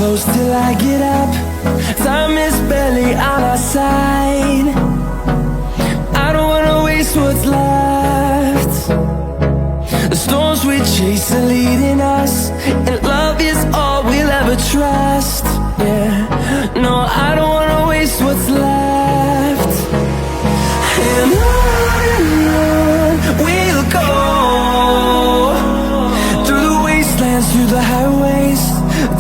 close till I get up. Time is barely on our side. I don't wanna waste what's left. The storms we chase are leading us, and love is all we'll ever trust. Yeah, no, I don't wanna waste what's left. And on we'll go, through the wastelands, through the highways,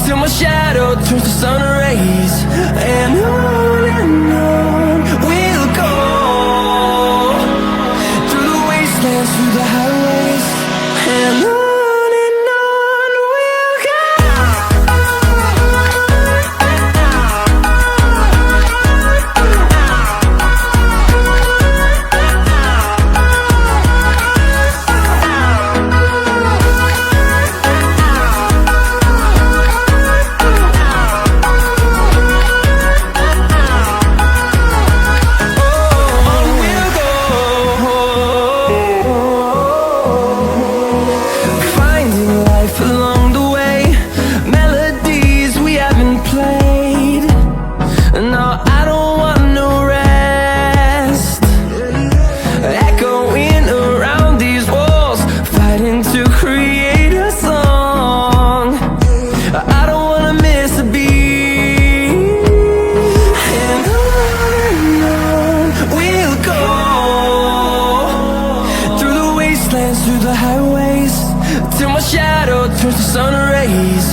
till my shadow turns to sun rays. And on we'll go, through the wastelands, through the highways, and on. Through the highways, till my shadow turns to sun rays.